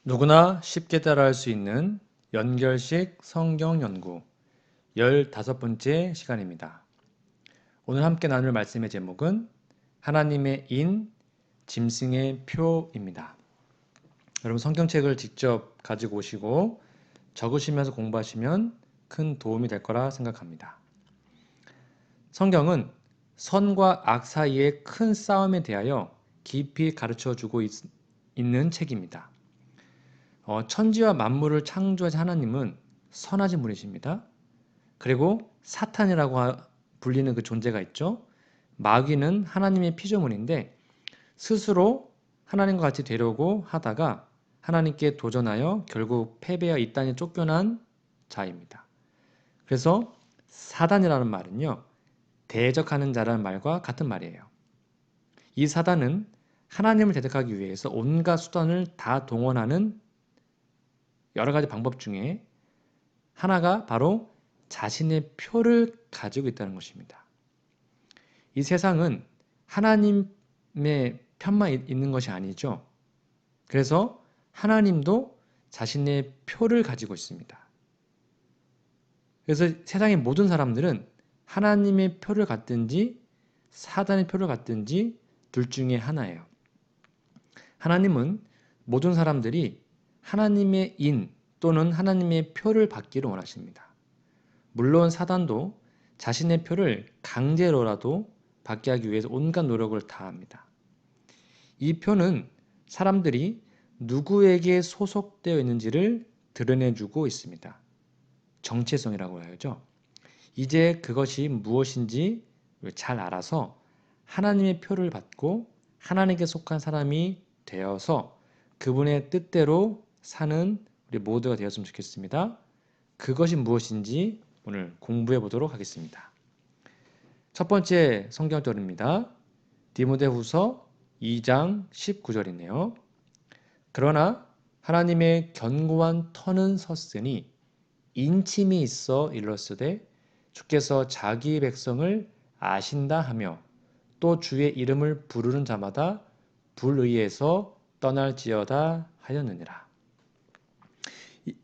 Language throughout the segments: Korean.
누구나 쉽게 따라할 수 있는 연결식 성경 연구 15번째 시간입니다. 오늘 함께 나눌 말씀의 제목은 하나님의 인, 짐승의 표입니다. 여러분 성경책을 직접 가지고 오시고 적으시면서 공부하시면 큰 도움이 될 거라 생각합니다. 성경은 선과 악 사이의 큰 싸움에 대하여 깊이 가르쳐 주고 있는 책입니다. 천지와 만물을 창조하신 하나님은 선하신 분이십니다. 그리고 사탄이라고 불리는 그 존재가 있죠. 마귀는 하나님의 피조물인데 스스로 하나님과 같이 되려고 하다가 하나님께 도전하여 결국 패배하여 이 땅에 쫓겨난 자입니다. 그래서 사단이라는 말은요, 대적하는 자라는 말과 같은 말이에요. 이 사단은 하나님을 대적하기 위해서 온갖 수단을 다 동원하는 여러 가지 방법 중에 하나가 바로 자신의 표를 가지고 있다는 것입니다. 이 세상은 하나님의 편만 있는 것이 아니죠. 그래서 하나님도 자신의 표를 가지고 있습니다. 그래서 세상의 모든 사람들은 하나님의 표를 갖든지 사단의 표를 갖든지 둘 중에 하나예요. 하나님은 모든 사람들이 하나님의 인 또는 하나님의 표를 받기를 원하십니다. 물론 사단도 자신의 표를 강제로라도 받게 하기 위해서 온갖 노력을 다합니다. 이 표는 사람들이 누구에게 소속되어 있는지를 드러내주고 있습니다. 정체성이라고 하죠. 이제 그것이 무엇인지 잘 알아서 하나님의 표를 받고 하나님께 속한 사람이 되어서 그분의 뜻대로 사는 우리 모두가 되었으면 좋겠습니다. 그것이 무엇인지 오늘 공부해 보도록 하겠습니다. 첫 번째 성경절입니다. 디모데후서 2장 19절이네요. 그러나 하나님의 견고한 터는 섰으니 인침이 있어 일렀으되 주께서 자기 백성을 아신다 하며 또 주의 이름을 부르는 자마다 불의에서 떠날지어다 하였느니라.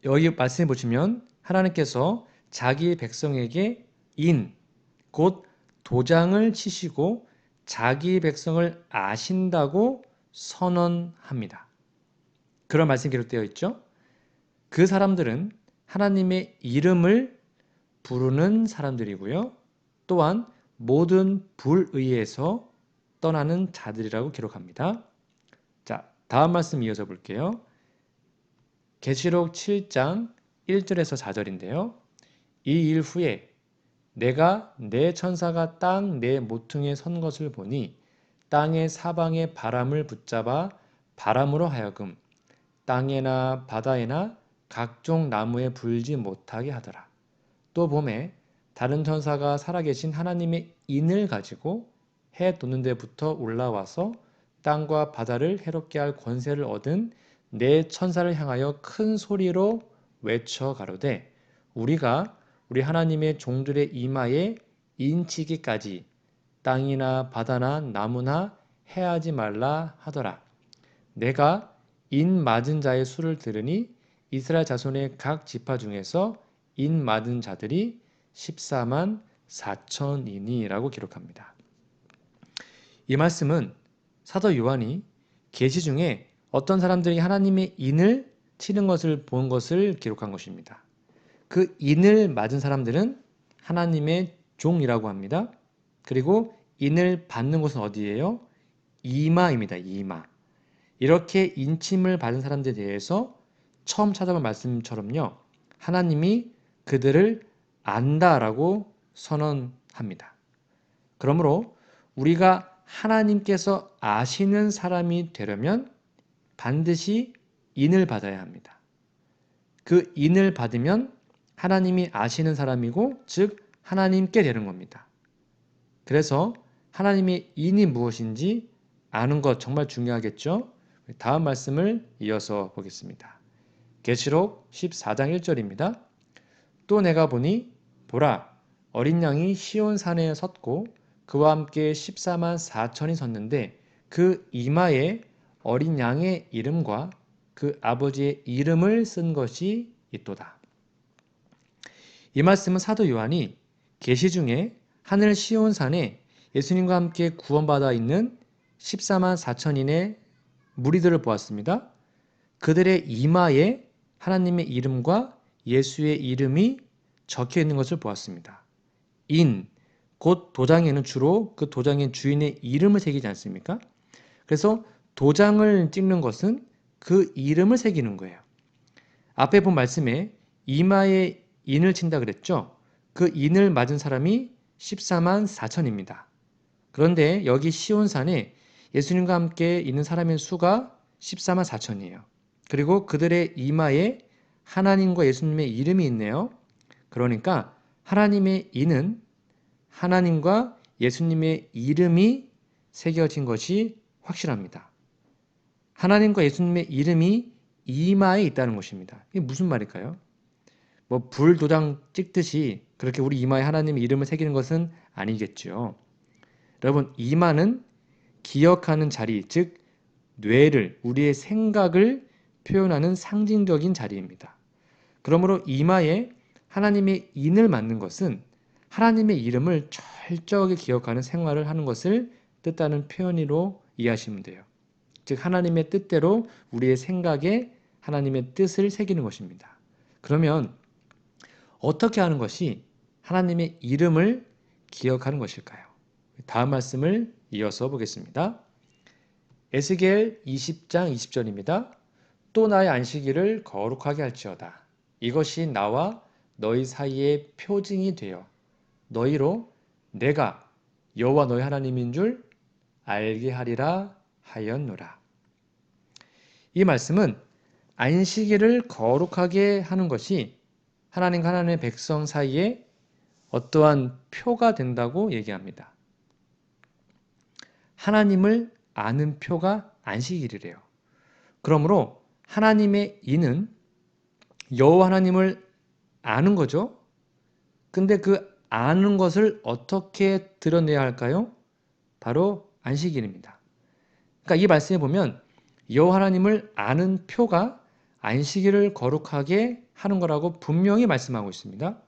여기 말씀해 보시면 하나님께서 자기 백성에게 인, 곧 도장을 치시고 자기 백성을 아신다고 선언합니다. 그런 말씀이 기록되어 있죠. 그 사람들은 하나님의 이름을 부르는 사람들이고요. 또한 모든 불의에서 떠나는 자들이라고 기록합니다. 자, 다음 말씀 이어서 볼게요. 계시록 7장 1절에서 4절인데요. 이 일 후에 내가 내 천사가 땅 내 모퉁이에 선 것을 보니 땅의 사방에 바람을 붙잡아 바람으로 하여금 땅에나 바다에나 각종 나무에 불지 못하게 하더라. 또 봄에 다른 천사가 살아계신 하나님의 인을 가지고 해 돋는 데부터 올라와서 땅과 바다를 해롭게 할 권세를 얻은 내 천사를 향하여 큰 소리로 외쳐 가로되 우리가 우리 하나님의 종들의 이마에 인치기까지 땅이나 바다나 나무나 해하지 말라 하더라. 내가 인 맞은 자의 수를 들으니 이스라엘 자손의 각 지파 중에서 인 맞은 자들이 14만 4천이니라고 기록합니다. 이 말씀은 사도 요한이 계시 중에 어떤 사람들이 하나님의 인을 치는 것을 본 것을 기록한 것입니다. 그 인을 맞은 사람들은 하나님의 종이라고 합니다. 그리고 인을 받는 곳은 어디예요? 이마입니다. 이마. 이렇게 인침을 받은 사람들에 대해서 처음 찾아본 말씀처럼요. 하나님이 그들을 안다라고 선언합니다. 그러므로 우리가 하나님께서 아시는 사람이 되려면 반드시 인을 받아야 합니다. 그 인을 받으면 하나님이 아시는 사람이고 즉 하나님께 되는 겁니다. 그래서 하나님의 인이 무엇인지 아는 것 정말 중요하겠죠? 다음 말씀을 이어서 보겠습니다. 계시록 14장 1절입니다. 또 내가 보니 보라 어린 양이 시온 산에 섰고 그와 함께 14만 4천이 섰는데 그 이마에 어린 양의 이름과 그 아버지의 이름을 쓴 것이 있도다. 이 말씀은 사도 요한이 계시 중에 하늘 시온산에 예수님과 함께 구원받아 있는 14만 4천인의 무리들을 보았습니다. 그들의 이마에 하나님의 이름과 예수의 이름이 적혀 있는 것을 보았습니다. 곧 도장에는 주로 그 도장의 주인의 이름을 새기지 않습니까? 그래서 도장을 찍는 것은 그 이름을 새기는 거예요. 앞에 본 말씀에 이마에 인을 친다 그랬죠? 그 인을 맞은 사람이 14만 4천입니다. 그런데 여기 시온산에 예수님과 함께 있는 사람의 수가 14만 4천이에요. 그리고 그들의 이마에 하나님과 예수님의 이름이 있네요. 그러니까 하나님의 인은 하나님과 예수님의 이름이 새겨진 것이 확실합니다. 하나님과 예수님의 이름이 이마에 있다는 것입니다. 이게 무슨 말일까요? 뭐 불도장 찍듯이 그렇게 우리 이마에 하나님의 이름을 새기는 것은 아니겠죠. 여러분, 이마는 기억하는 자리, 즉 뇌를, 우리의 생각을 표현하는 상징적인 자리입니다. 그러므로 이마에 하나님의 인을 맞는 것은 하나님의 이름을 철저하게 기억하는 생활을 하는 것을 뜻하는 표현으로 이해하시면 돼요. 즉 하나님의 뜻대로 우리의 생각에 하나님의 뜻을 새기는 것입니다. 그러면 어떻게 하는 것이 하나님의 이름을 기억하는 것일까요? 다음 말씀을 이어서 보겠습니다. 에스겔 20장 20절입니다. 또 나의 안식일을 거룩하게 할지어다. 이것이 나와 너희 사이의 표징이 되어 너희로 내가 여호와 너희 하나님인 줄 알게 하리라 하였노라. 이 말씀은 안식일을 거룩하게 하는 것이 하나님과 하나님의 백성 사이에 어떠한 표가 된다고 얘기합니다. 하나님을 아는 표가 안식일이래요. 그러므로 하나님의 이는 여호와 하나님을 아는 거죠. 근데 그 아는 것을 어떻게 드러내야 할까요? 바로 안식일입니다. 그러니까 이 말씀에 보면 여호와 하나님을 아는 표가 안식일을 거룩하게 하는 거라고 분명히 말씀하고 있습니다.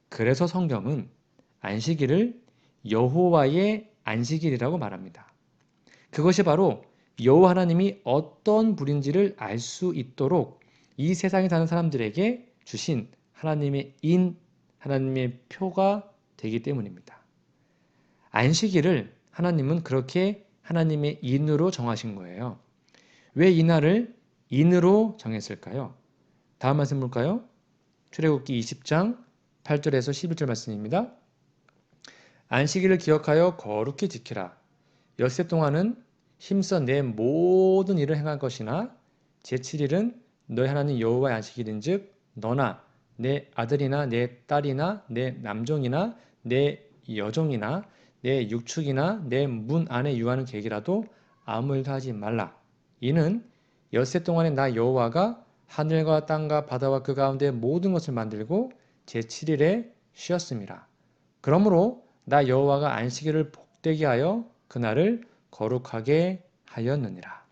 그래서 성경은 안식일을 여호와의 안식일이라고 말합니다. 그것이 바로 여호와 하나님이 어떤 분인지를 알 수 있도록 이 세상에 사는 사람들에게 주신 하나님의 인, 하나님의 표가 되기 때문입니다. 안식일을 하나님은 그렇게 하나님의 인으로 정하신 거예요. 왜 이 날을 인으로 정했을까요? 다음 말씀 볼까요? 출애굽기 20장 8절에서 11절 말씀입니다. 안식일을 기억하여 거룩히 지키라. 엿새 동안은 힘써 내 모든 일을 행할 것이나 제7일은 너희 하나님 여호와의 안식일인즉 너나 내 아들이나 내 딸이나 내 남종이나 내 여종이나 내 육축이나 내 문 안에 유하는 객이라도 아무 일도 하지 말라. 이는 엿새 동안에 나 여호와가 하늘과 땅과 바다와 그 가운데 모든 것을 만들고 제7일에 쉬었습니다. 그러므로 나 여호와가 안식일을 복되게 하여 그날을 거룩하게 하였느니라.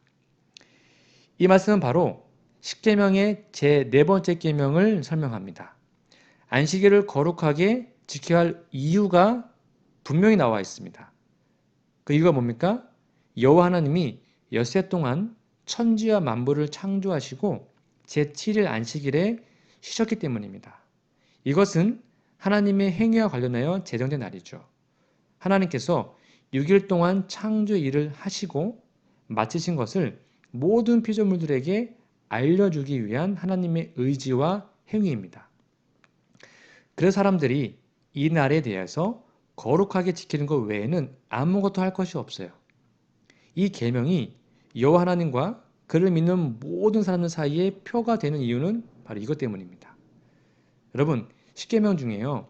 이 말씀은 바로 십계명의 제4번째 계명을 설명합니다. 안식일을 거룩하게 지켜야 할 이유가 분명히 나와 있습니다. 그 이유가 뭡니까? 여호와 하나님이 엿새 동안 천지와 만물을 창조하시고 제7일 안식일에 쉬셨기 때문입니다. 이것은 하나님의 행위와 관련하여 제정된 날이죠. 하나님께서 6일 동안 창조 일을 하시고 마치신 것을 모든 피조물들에게 알려주기 위한 하나님의 의지와 행위입니다. 그래서 사람들이 이 날에 대해서 거룩하게 지키는 것 외에는 아무것도 할 것이 없어요. 이 계명이 여호와 하나님과 그를 믿는 모든 사람들 사이에 표가 되는 이유는 바로 이것 때문입니다. 여러분, 십계명 중에요.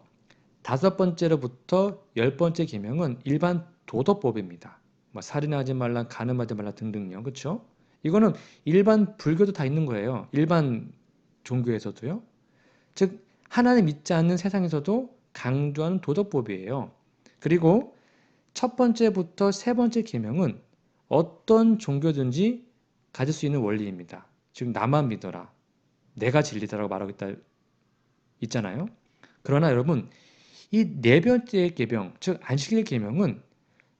5번째로부터 10번째 계명은 일반 도덕법입니다. 뭐 살인하지 말라, 간음하지 말라 등등요. 그렇죠? 이거는 일반 불교도 다 있는 거예요. 일반 종교에서도요. 즉 하나님 믿지 않는 세상에서도 강조하는 도덕법이에요. 그리고 첫 번째부터 세 번째 계명은 어떤 종교든지 가질 수 있는 원리입니다. 즉 나만 믿어라. 내가 진리다라고 말하고 있잖아요. 그러나 여러분 이 네 번째 계명, 즉 안식일 계명은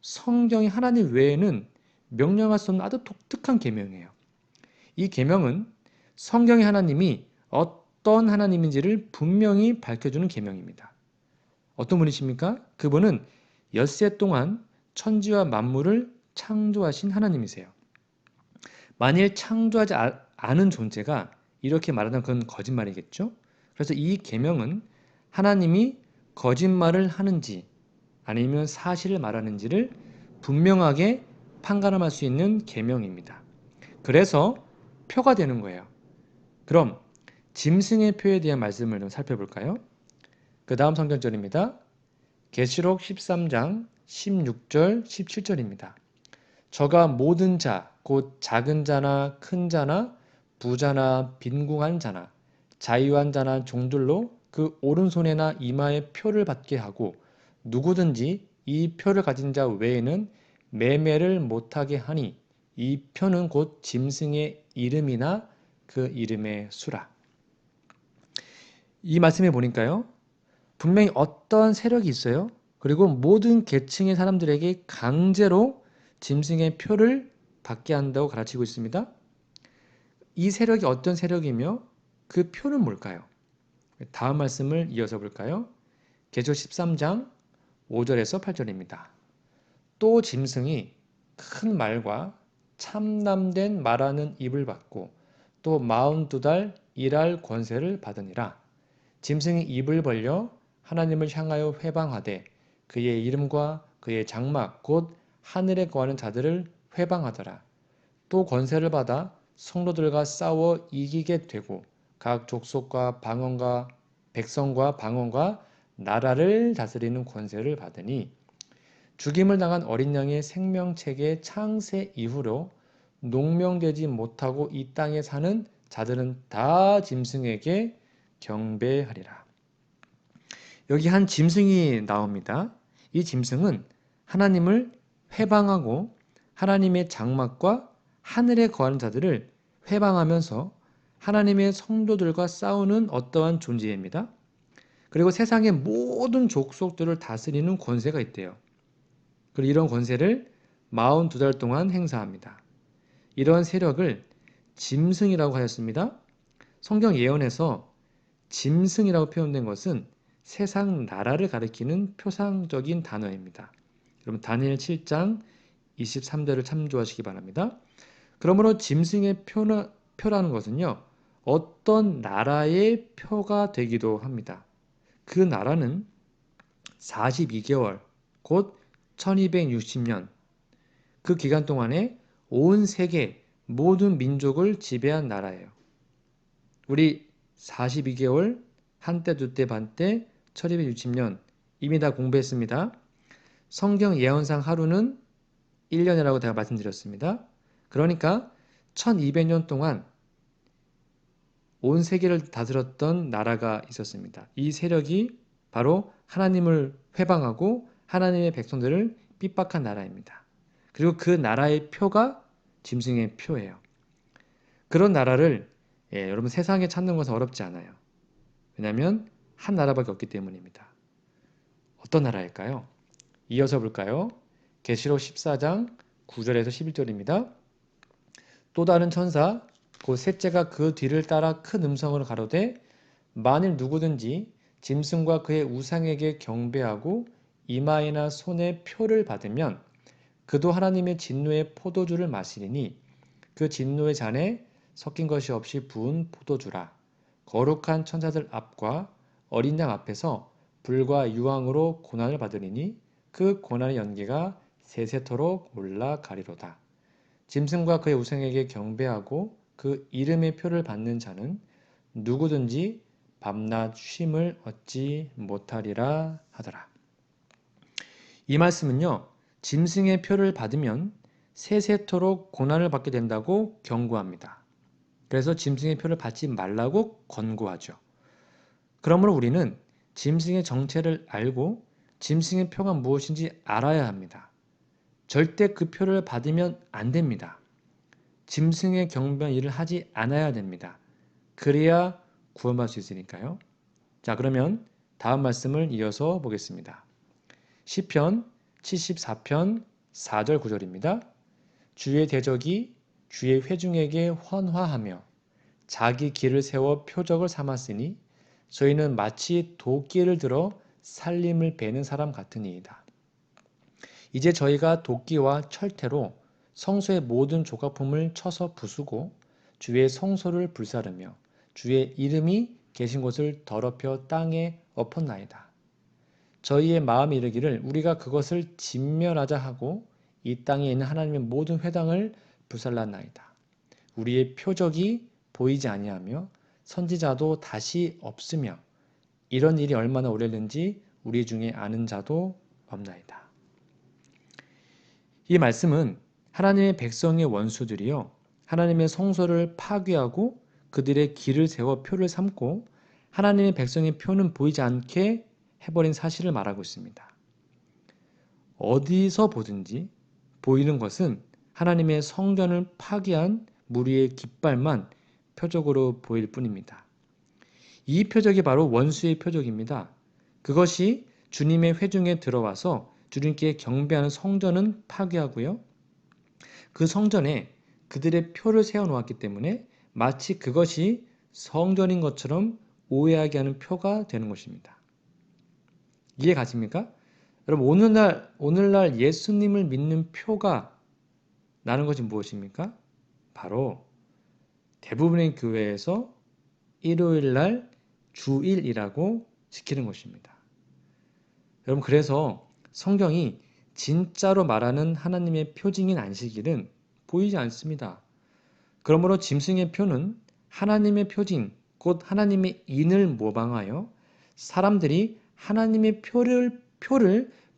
성경이 하나님 외에는 명령할 수 없는 아주 독특한 계명이에요. 이 계명은 성경의 하나님이 어떤 하나님인지를 분명히 밝혀주는 계명입니다. 어떤 분이십니까? 그분은 엿새 동안 천지와 만물을 창조하신 하나님이세요. 만일 창조하지 않은 존재가 이렇게 말하면 그건 거짓말이겠죠? 그래서 이 계명은 하나님이 거짓말을 하는지 아니면 사실을 말하는지를 분명하게 판가름할 수 있는 계명입니다. 그래서 표가 되는 거예요. 그럼 짐승의 표에 대한 말씀을 좀 살펴볼까요? 그 다음 성경절입니다. 계시록 13장 16절 17절입니다. 저가 모든 자, 곧 작은 자나 큰 자나 부자나 빈궁한 자나 자유한 자나 종들로 그 오른손에나 이마에 표를 받게 하고 누구든지 이 표를 가진 자 외에는 매매를 못하게 하니 이 표는 곧 짐승의 이름이나 그 이름의 수라. 이 말씀에 보니까요. 분명히 어떤 세력이 있어요. 그리고 모든 계층의 사람들에게 강제로 짐승의 표를 받게 한다고 가르치고 있습니다. 이 세력이 어떤 세력이며 그 표는 뭘까요? 다음 말씀을 이어서 볼까요? 계시록 13장 5절에서 8절입니다. 또 짐승이 큰 말과 참남된 말하는 입을 받고 또 42달 일할 권세를 받으니라. 짐승이 입을 벌려 하나님을 향하여 회방하되 그의 이름과 그의 장막 곧 하늘에 거하는 자들을 회방하더라. 또 권세를 받아 성도들과 싸워 이기게 되고 각 족속과 방언과 백성과 방언과 나라를 다스리는 권세를 받으니 죽임을 당한 어린 양의 생명책의 창세 이후로 농명되지 못하고 이 땅에 사는 자들은 다 짐승에게 경배하리라. 여기 한 짐승이 나옵니다. 이 짐승은 하나님을 회방하고 하나님의 장막과 하늘에 거하는 자들을 회방하면서 하나님의 성도들과 싸우는 어떠한 존재입니다. 그리고 세상의 모든 족속들을 다스리는 권세가 있대요. 그리고 이런 권세를 42달 동안 행사합니다. 이러한 세력을 짐승이라고 하였습니다. 성경 예언에서 짐승이라고 표현된 것은 세상 나라를 가리키는 표상적인 단어입니다. 여러분 다니엘 7장 23절을 참조하시기 바랍니다. 그러므로 짐승의 표라는 것은요. 어떤 나라의 표가 되기도 합니다. 그 나라는 42개월 곧 1260년 그 기간 동안에 온 세계 모든 민족을 지배한 나라예요. 우리 42개월 한때 두때 반때 1260년 이미 다 공부했습니다. 성경 예언상 하루는 1년이라고 제가 말씀드렸습니다. 그러니까 1200년 동안 온 세계를 다스렸던 나라가 있었습니다. 이 세력이 바로 하나님을 회방하고 하나님의 백성들을 핍박한 나라입니다. 그리고 그 나라의 표가 짐승의 표예요. 그런 나라를 여러분 세상에 찾는 것은 어렵지 않아요. 왜냐하면 한 나라밖에 없기 때문입니다. 어떤 나라일까요? 이어서 볼까요? 계시록 14장 9절에서 11절입니다. 또 다른 천사 곧 셋째가 그 뒤를 따라 큰 음성으로 가로되 만일 누구든지 짐승과 그의 우상에게 경배하고 이마에나 손에 표를 받으면 그도 하나님의 진노의 포도주를 마시리니 그 진노의 잔에 섞인 것이 없이 부은 포도주라. 거룩한 천사들 앞과 어린 양 앞에서 불과 유황으로 고난을 받으리니 그 고난의 연기가 세세토록 올라가리로다. 짐승과 그의 우상에게 경배하고 그 이름의 표를 받는 자는 누구든지 밤낮 쉼을 얻지 못하리라 하더라. 이 말씀은요. 짐승의 표를 받으면 세세토록 고난을 받게 된다고 경고합니다. 그래서 짐승의 표를 받지 말라고 권고하죠. 그러므로 우리는 짐승의 정체를 알고 짐승의 표가 무엇인지 알아야 합니다. 절대 그 표를 받으면 안 됩니다. 짐승의 경배한 일을 하지 않아야 됩니다. 그래야 구원받을 수 있으니까요. 자, 그러면 다음 말씀을 이어서 보겠습니다. 시편 74편 4절 9절입니다. 주의 대적이 주의 회중에게 헌화하며 자기 길을 세워 표적을 삼았으니 저희는 마치 도끼를 들어 살림을 베는 사람 같으니이다. 이제 저희가 도끼와 철퇴로 성소의 모든 조각품을 쳐서 부수고 주의 성소를 불사르며 주의 이름이 계신 곳을 더럽혀 땅에 엎었나이다. 저희의 마음이 이르기를 우리가 그것을 진멸하자 하고 이 땅에 있는 하나님의 모든 회당을 불살랐나이다. 우리의 표적이 보이지 아니하며 선지자도 다시 없으며 이런 일이 얼마나 오래된지 우리 중에 아는 자도 없나이다. 이 말씀은 하나님의 백성의 원수들이요 하나님의 성소를 파괴하고 그들의 길을 세워 표를 삼고 하나님의 백성의 표는 보이지 않게 해버린 사실을 말하고 있습니다. 어디서 보든지 보이는 것은 하나님의 성전을 파괴한 무리의 깃발만 표적으로 보일 뿐입니다. 이 표적이 바로 원수의 표적입니다. 그것이 주님의 회중에 들어와서 주님께 경배하는 성전은 파괴하고요. 그 성전에 그들의 표를 세워놓았기 때문에 마치 그것이 성전인 것처럼 오해하게 하는 표가 되는 것입니다. 이해 가십니까? 여러분 오늘날 예수님을 믿는 표가 나는 것이 무엇입니까? 바로 대부분의 교회에서 일요일날 주일이라고 지키는 것입니다. 여러분 그래서 성경이 진짜로 말하는 하나님의 표징인 안식일은 보이지 않습니다. 그러므로 짐승의 표는 하나님의 표징, 곧 하나님의 인을 모방하여 사람들이 하나님의 표를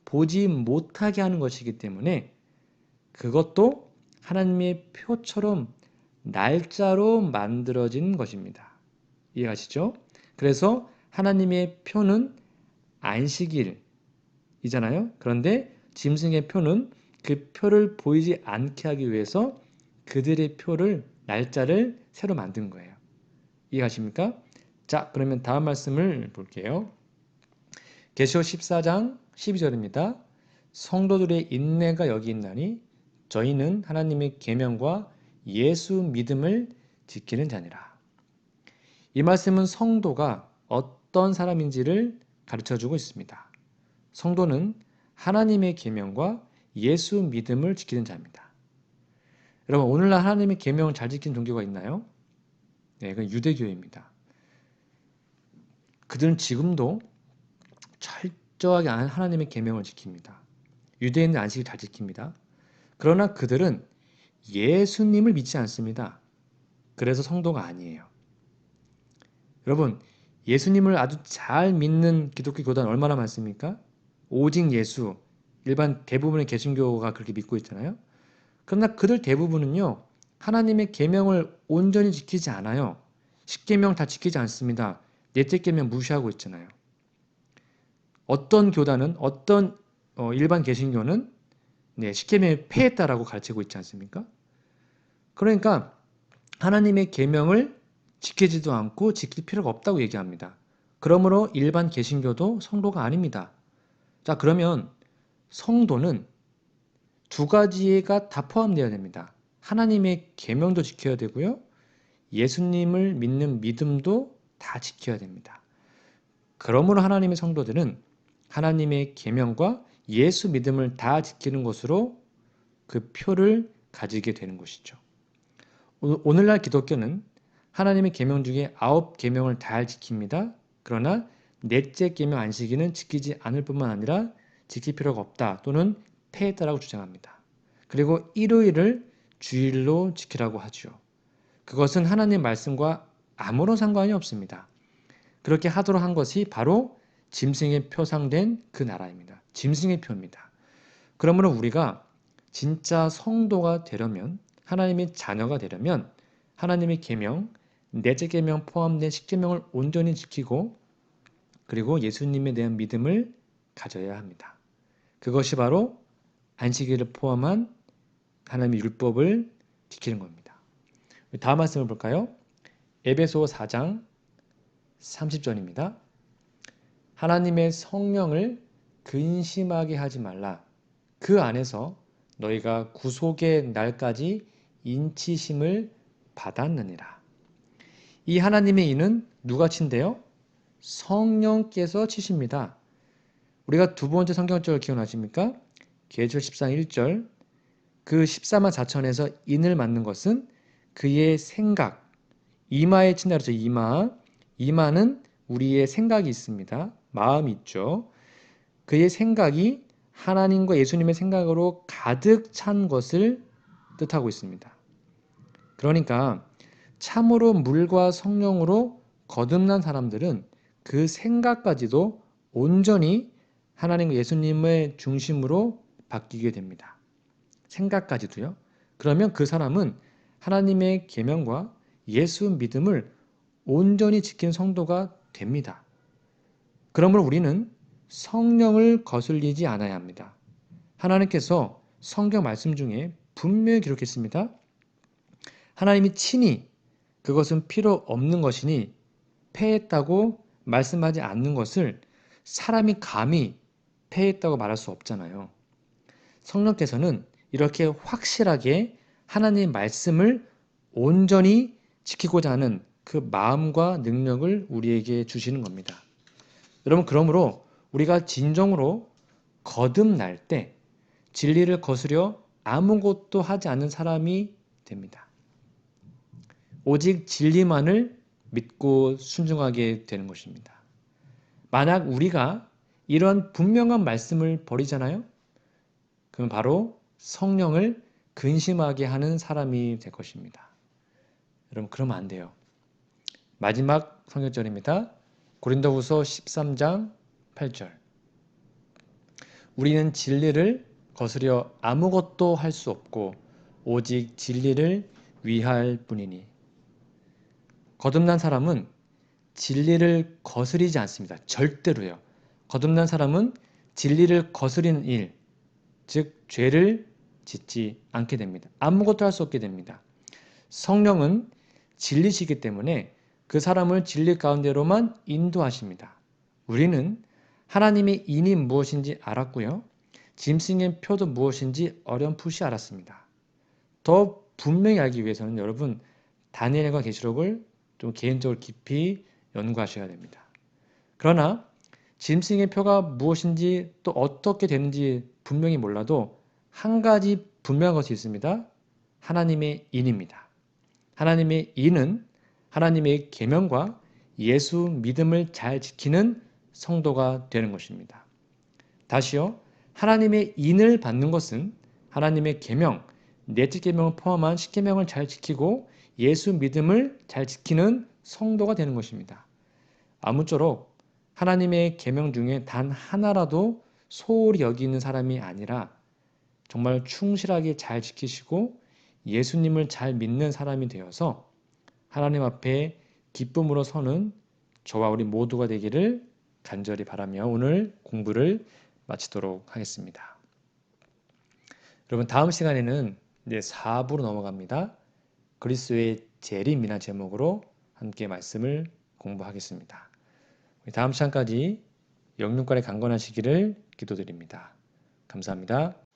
보지 못하게 하는 것이기 때문에 그것도 하나님의 표처럼 날짜로 만들어진 것입니다. 이해가시죠? 그래서 하나님의 표는 안식일이잖아요. 그런데 짐승의 표는 그 표를 보이지 않게 하기 위해서 그들의 표를 날짜를 새로 만든 거예요. 이해가십니까? 자, 그러면 다음 말씀을 볼게요. 계시록 14장 12절입니다. 성도들의 인내가 여기 있나니 저희는 하나님의 계명과 예수 믿음을 지키는 자니라. 이 말씀은 성도가 어떤 사람인지를 가르쳐주고 있습니다. 성도는 하나님의 계명과 예수 믿음을 지키는 자입니다. 여러분 오늘날 하나님의 계명을 잘 지키는 종교가 있나요? 네, 그건 유대교입니다. 그들은 지금도 철저하게 하나님의 계명을 지킵니다. 유대인들 안식을 잘 지킵니다. 그러나 그들은 예수님을 믿지 않습니다. 그래서 성도가 아니에요. 여러분 예수님을 아주 잘 믿는 기독교 교단 얼마나 많습니까? 오직 예수, 일반 대부분의 개신교가 그렇게 믿고 있잖아요. 그러나 그들 대부분은요. 하나님의 계명을 온전히 지키지 않아요. 십계명 다 지키지 않습니다. 넷째 계명 무시하고 있잖아요. 어떤 교단은 어떤 일반 개신교는 십계명을 폐했다라고 가르치고 있지 않습니까? 그러니까 하나님의 계명을 지키지도 않고 지킬 필요가 없다고 얘기합니다. 그러므로 일반 개신교도 성도가 아닙니다. 자, 그러면 성도는 두 가지가 다 포함되어야 됩니다. 하나님의 계명도 지켜야 되고요. 예수님을 믿는 믿음도 다 지켜야 됩니다. 그러므로 하나님의 성도들은 하나님의 계명과 예수 믿음을 다 지키는 것으로 그 표를 가지게 되는 것이죠. 오늘날 기독교는 하나님의 계명 중에 9계명을 다 지킵니다. 그러나 넷째 계명 안식일은 지키지 않을 뿐만 아니라 지킬 필요가 없다 또는 폐했다라고 주장합니다. 그리고 일요일을 주일로 지키라고 하죠. 그것은 하나님 말씀과 아무런 상관이 없습니다. 그렇게 하도록 한 것이 바로 짐승의 표상된 그 나라입니다. 짐승의 표입니다. 그러므로 우리가 진짜 성도가 되려면 하나님의 자녀가 되려면 하나님의 계명, 넷째 계명 포함된 십계명을 온전히 지키고 그리고 예수님에 대한 믿음을 가져야 합니다. 그것이 바로 안식일을 포함한 하나님의 율법을 지키는 겁니다. 다음 말씀을 볼까요? 에베소 4장 30절입니다. 하나님의 성령을 근심하게 하지 말라. 그 안에서 너희가 구속의 날까지 인치심을 받았느니라. 이 하나님의 이는 누가 친대요? 성령께서 치십니다. 우리가 두 번째 성경절을 기억나십니까? 계시록 14장 1절. 그 14만 4천에서 인을 맞는 것은 그의 생각, 이마에 친다 그랬죠. 이마는 우리의 생각이 있습니다. 마음이 있죠. 그의 생각이 하나님과 예수님의 생각으로 가득 찬 것을 뜻하고 있습니다. 그러니까 참으로 물과 성령으로 거듭난 사람들은 그 생각까지도 온전히 하나님과 예수님의 중심으로 바뀌게 됩니다. 생각까지도요. 그러면 그 사람은 하나님의 계명과 예수 믿음을 온전히 지킨 성도가 됩니다. 그러므로 우리는 성령을 거슬리지 않아야 합니다. 하나님께서 성경 말씀 중에 분명히 기록했습니다. 하나님이 친히 그것은 필요 없는 것이니 패했다고 말씀하지 않는 것을 사람이 감히 패했다고 말할 수 없잖아요. 성령께서는 이렇게 확실하게 하나님의 말씀을 온전히 지키고자 하는 그 마음과 능력을 우리에게 주시는 겁니다. 여러분, 그러므로 우리가 진정으로 거듭날 때 진리를 거스려 아무것도 하지 않는 사람이 됩니다. 오직 진리만을 믿고 순종하게 되는 것입니다. 만약 우리가 이런 분명한 말씀을 버리잖아요? 그럼 바로 성령을 근심하게 하는 사람이 될 것입니다. 여러분, 그러면 안 돼요. 마지막 성경절입니다. 고린도후서 13장 8절. 우리는 진리를 거스려 아무것도 할 수 없고 오직 진리를 위할 뿐이니. 거듭난 사람은 진리를 거스리지 않습니다. 절대로요. 거듭난 사람은 진리를 거스리는 일, 즉 죄를 짓지 않게 됩니다. 아무것도 할 수 없게 됩니다. 성령은 진리시기 때문에 그 사람을 진리 가운데로만 인도하십니다. 우리는 하나님의 인이 무엇인지 알았고요. 짐승의 표도 무엇인지 어렴풋이 알았습니다. 더 분명히 알기 위해서는 여러분 다니엘과 계시록을 좀 개인적으로 깊이 연구하셔야 됩니다. 그러나 짐승의 표가 무엇인지 또 어떻게 되는지 분명히 몰라도 한 가지 분명한 것이 있습니다. 하나님의 인입니다. 하나님의 인은 하나님의 계명과 예수 믿음을 잘 지키는 성도가 되는 것입니다. 다시요. 하나님의 인을 받는 것은 하나님의 계명, 넷째 계명을 포함한 십계명을 잘 지키고 예수 믿음을 잘 지키는 성도가 되는 것입니다. 아무쪼록 하나님의 계명 중에 단 하나라도 소홀히 여기는 사람이 아니라 정말 충실하게 잘 지키시고 예수님을 잘 믿는 사람이 되어서 하나님 앞에 기쁨으로 서는 저와 우리 모두가 되기를 간절히 바라며 오늘 공부를 마치도록 하겠습니다. 여러분, 다음 시간에는 이제 4부로 넘어갑니다. 그리스도의 재림이라는 제목으로 함께 말씀을 공부하겠습니다. 다음 시간까지 영육간에 강건하시기를 기도드립니다. 감사합니다.